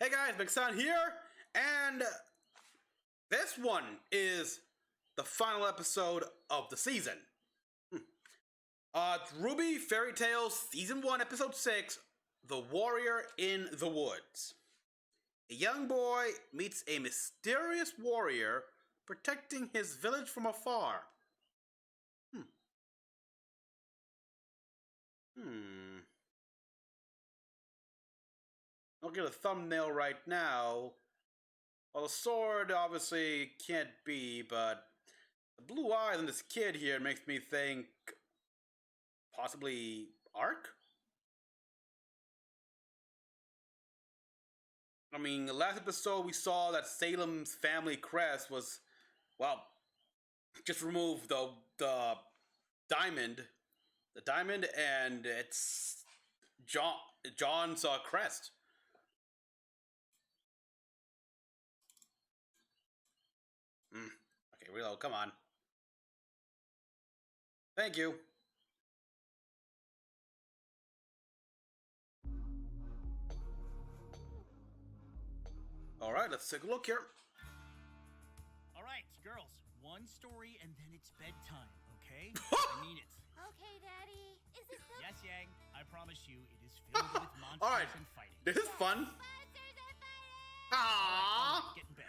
Hey guys, Mecha-san here, and this one is the final episode of the season. It's RWBY Fairy Tales Season 1, Episode 6, The Warrior in the Woods. A young boy meets a mysterious warrior protecting his village from afar. I'll get a thumbnail right now. Well, the sword obviously can't be, but the blue eyes on this kid here makes me think possibly Ark? I mean, the last episode we saw that Salem's family crest was, well, just remove the diamond, and it's John's crest. Okay, reload. Come on. Thank you. All right, let's take a look here. All right, girls, one story and then it's bedtime, okay? I mean it. Okay, Daddy. Is it the Yes, Yang, I promise you, it is filled with monsters All right, and fighting. this is fun. monsters are fighting? Aww. Get in bed.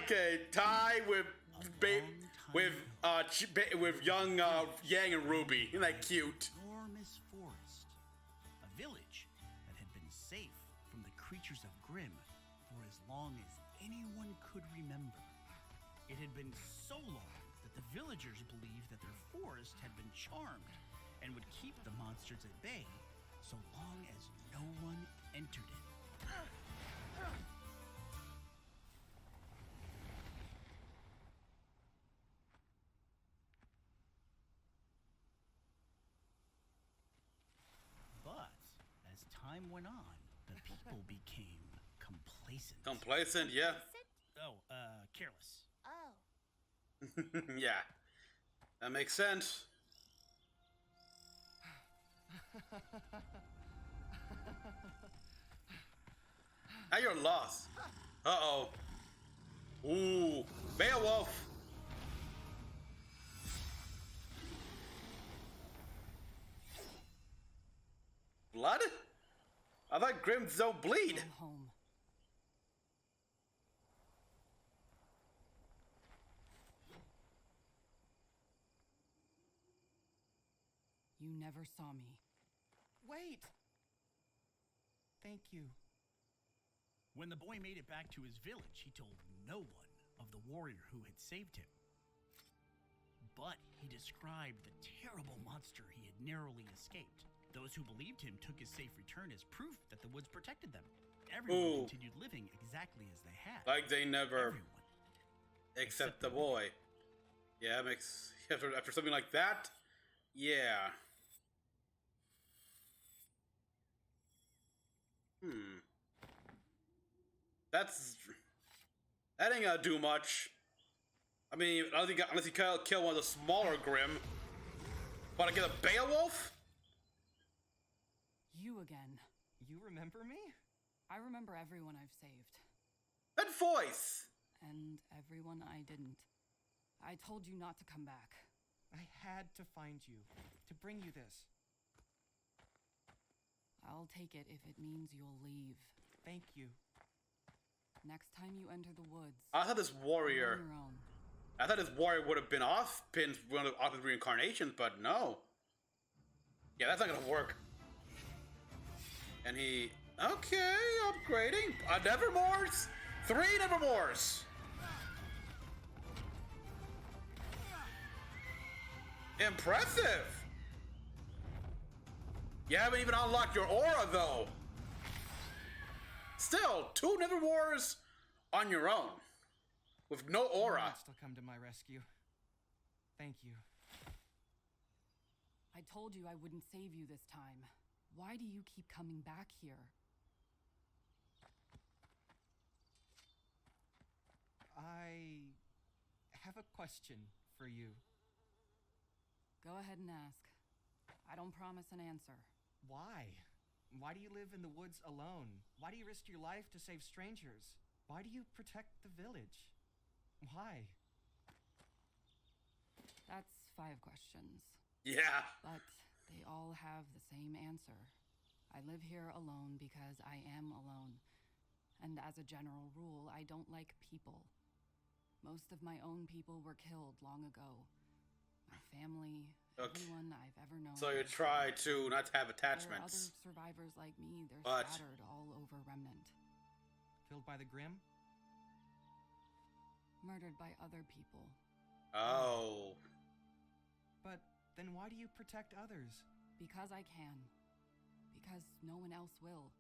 Okay, Ty with young Yang and Ruby. Isn't that cute? Enormous forest, a village that had been safe from the creatures of Grimm for as long as anyone could remember. It had been so long that the villagers believed that their forest had been charmed and would keep the monsters at bay so long as no one entered it. But as time went on, the people became complacent. Complacent, yeah. Oh, careless. Oh. Yeah. That makes sense. Now you're lost. Uh-oh. Ooh. Beowulf. Blood? I thought Grimms don't bleed. I'm home. You never saw me. Wait! Thank you. When the boy made it back to his village, he told no one of the warrior who had saved him. But he described the terrible monster he had narrowly escaped. Those who believed him took his safe return as proof that the woods protected them. Everyone continued living exactly as they had. Like they never... Everyone. Except the boy. Yeah, it makes... After something like that? Yeah. That ain't gonna do much. I mean, unless you kill one of the smaller Grimm. But I get a Beowulf? You again. You remember me? I remember everyone I've saved. That voice! And everyone I didn't. I told you not to come back. I had to find you, to bring you this. I'll take it if it means you'll leave. Thank you. Next time you enter the woods, I thought this you're warrior... on your own. I thought this warrior would have been off-pinned one of his reincarnations, but no. Yeah, that's not gonna work. And he... Okay, upgrading. Nevermores? 3 Nevermores! Impressive! You haven't even unlocked your aura, though. Still, 2 Nevermores on your own. With no aura. You still come to my rescue. Thank you. I told you I wouldn't save you this time. Why do you keep coming back here? I have a question for you. Go ahead and ask. I don't promise an answer. Why? Why do you live in the woods alone? Why do you risk your life to save strangers? Why do you protect the village? Why? That's 5 questions. Yeah. But they all have the same answer. I live here alone because I am alone. And as a general rule, I don't like people. Most of my own people were killed long ago. My family, everyone I've ever known. So you try to not have There are other attachments. survivors like me. They're But- scattered all over Remnant. Killed by the Grimm? Murdered by other people. Oh. But then why do you protect others? Because I can. Because no one else will.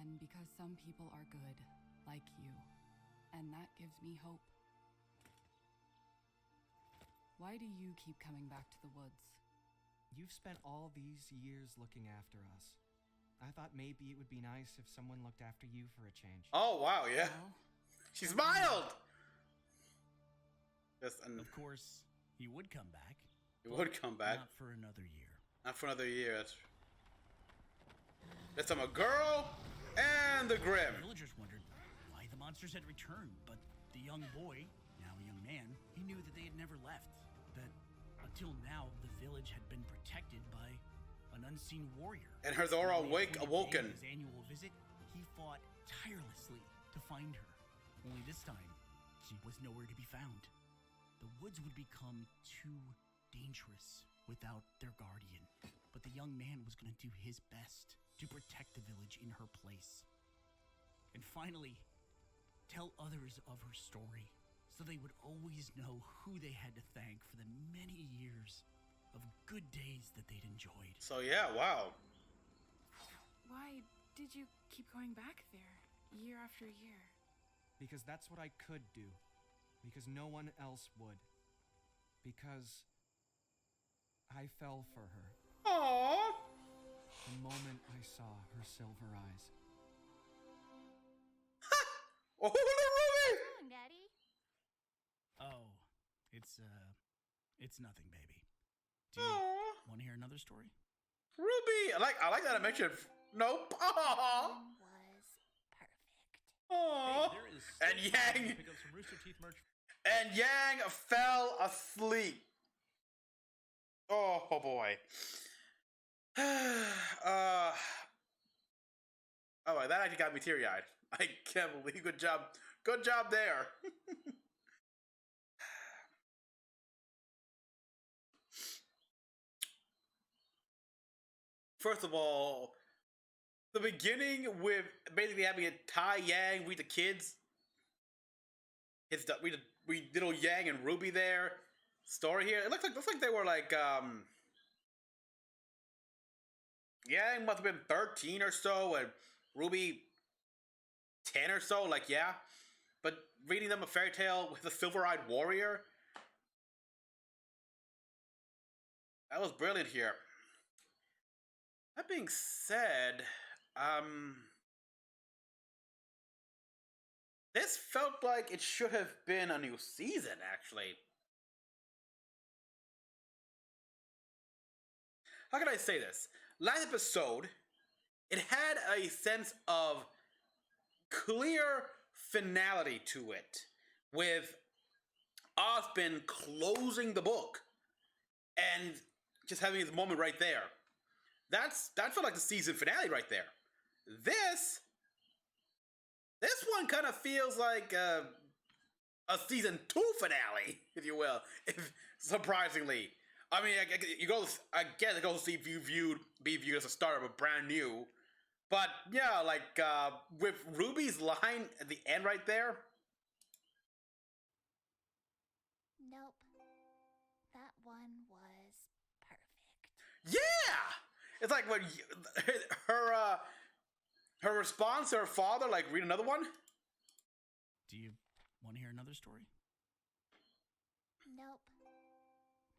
And because some people are good, like you. And that gives me hope. Why do you keep coming back to the woods? You've spent all these years looking after us. I thought maybe it would be nice if someone looked after you for a change. Oh, wow, yeah. Well, She smiled! Yes, and Of course, he would come back. it would come back. Not for another year. Not for another year. This time a girl and the Grimm. The villagers wondered why the monsters had returned, but the young boy, now a young man, he knew that they had never left. That until now, the village had been protected by an unseen warrior. And her Zora On the appointed day awoken. of his annual visit, he fought tirelessly to find her. Only this time, she was nowhere to be found. The woods would become too dangerous without their guardian. But the young man was going to do his best to protect the village in her place. And finally, tell others of her story so they would always know who they had to thank for the many years of good days that they'd enjoyed. So yeah, wow. Why did you keep going back there year after year? Because that's what I could do. Because no one else would. Because I fell for her. Aww. The moment I saw her silver eyes. Oh, the Ruby! What's wrong, Daddy? Oh, it's nothing, baby. Do you Aww. want to hear another story? Ruby! I like that I mentioned. Nope. Aww. One was perfect. Aww. There is And still time to Yang. pick up some Rooster Teeth merch. And Yang fell asleep. Oh boy. Oh, that actually got me teary-eyed. I can't believe. Good job. Good job there. First of all, the beginning with basically having a Tai Yang read the kids. We little Yang and Ruby there. Story here. It looks like they were like Yang must have been 13 or so, and Ruby 10 or so. Like yeah, but reading them a fairy tale with a silver-eyed warrior. That was brilliant here. That being said, this felt like it should have been a new season, actually. How can I say this? Last episode, it had a sense of clear finality to it, with Osbin closing the book and just having his moment right there. That felt like the season finale right there. This one kind of feels like a season 2 finale, if you will. If surprisingly, I mean, I guess it goes to be viewed as a start of a brand new. But yeah, like with Ruby's line at the end right there. Nope. That one was perfect. Yeah, it's like when her response to her father, like, read another one. Do you want to hear another story? Nope.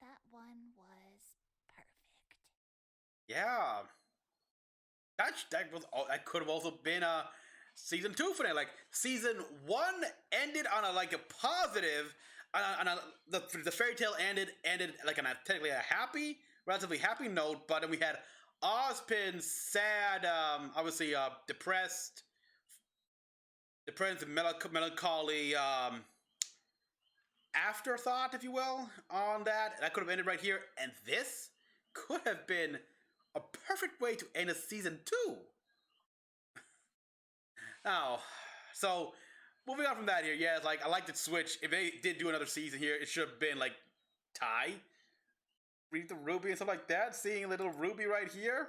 That one was perfect. Yeah, that could have also been a season 2 finale. Like season 1 ended on a positive, the fairy tale ended like on a technically a relatively happy note, but then we had Ozpin's sad, obviously depressed, and melancholy afterthought, if you will, on that. That could have ended right here, and this could have been a perfect way to end a season 2. Now, so moving on from that here, yeah, it's like I like the switch. If they did do another season here, it should have been like Tai, read the RWBY and stuff like that. Seeing a little RWBY right here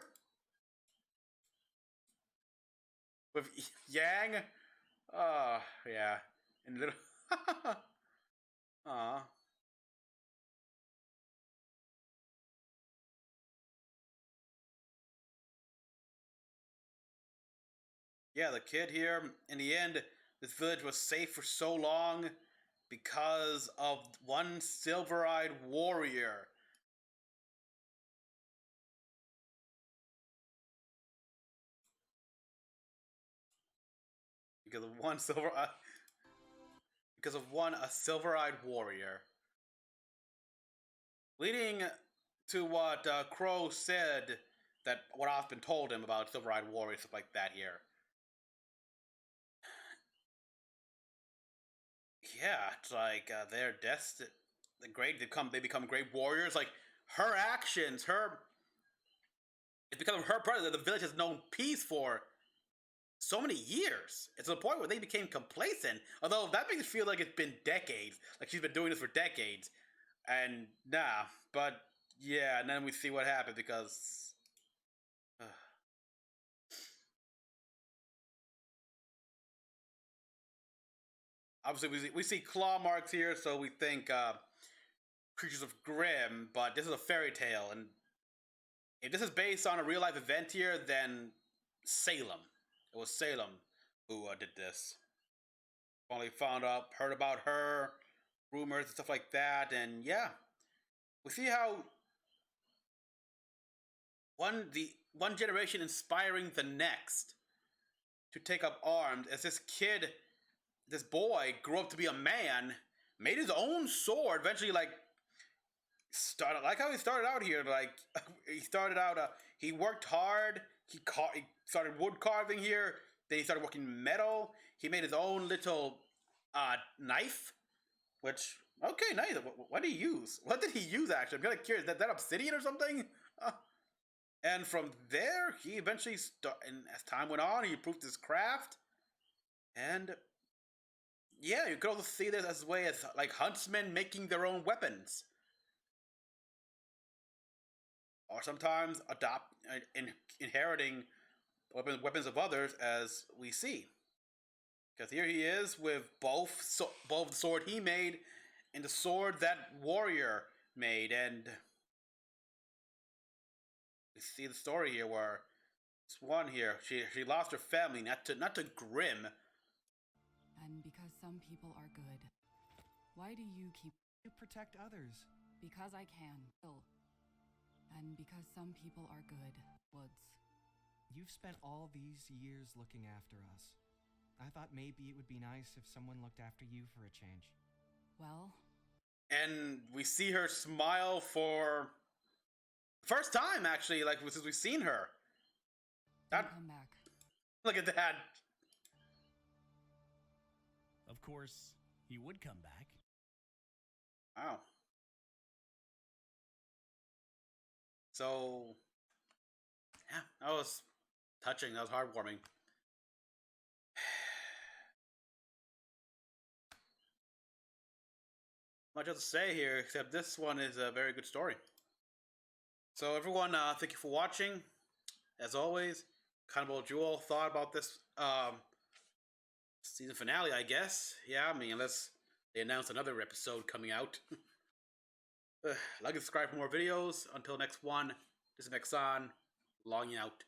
with Yang. Yeah, and little. Aw. Yeah, the kid here. In the end, this village was safe for so long because of one silver-eyed warrior. Because of one a silver-eyed warrior. Leading to what Crow said, that what I've been told him about silver-eyed warriors, stuff like that here. Yeah, it's like they're destined. They become great warriors. Like her actions, it's because of her brother that the village has known peace for so many years. It's to the point where they became complacent. Although that makes it feel like it's been decades. Like she's been doing this for decades. And nah, but yeah, and then we see what happened because obviously we see claw marks here, so we think creatures of Grimm, but this is a fairy tale, and if this is based on a real life event here, then Salem. It was Salem who did this. Finally heard about her, rumors and stuff like that, and yeah, we see how one generation inspiring the next to take up arms as this boy grew up to be a man, made his own sword, eventually started like how he started out here. Like he worked hard. He started wood carving here. Then he started working metal. He made his own little knife, which okay, nice. What did he use? What did he use actually? I'm kind of curious. That obsidian or something? And from there, he eventually and as time went on, he improved his craft. And yeah, you could also see this as a way as like huntsmen making their own weapons, or sometimes inheriting weapons of others, as we see. Because here he is with both the sword he made and the sword that warrior made, and we see the story here where this one here she lost her family not to Grimm. And because some people are good, why do you keep... To protect others. Because I can, Bill. And because some people are good, Woods. You've spent all these years looking after us. I thought maybe it would be nice if someone looked after you for a change. Well... And we see her smile for the first time, actually, like since we've seen her. Come back. Look at that. Of course, he would come back. Wow. So, yeah, that was touching. That was heartwarming. Much else to say here, except this one is a very good story. So, everyone, thank you for watching. As always, Cannibal Jewel thought about this season finale, I guess. Yeah, I mean, unless they announce another episode coming out. Like and subscribe for more videos. Until next one, this is Mecha-san, logging out.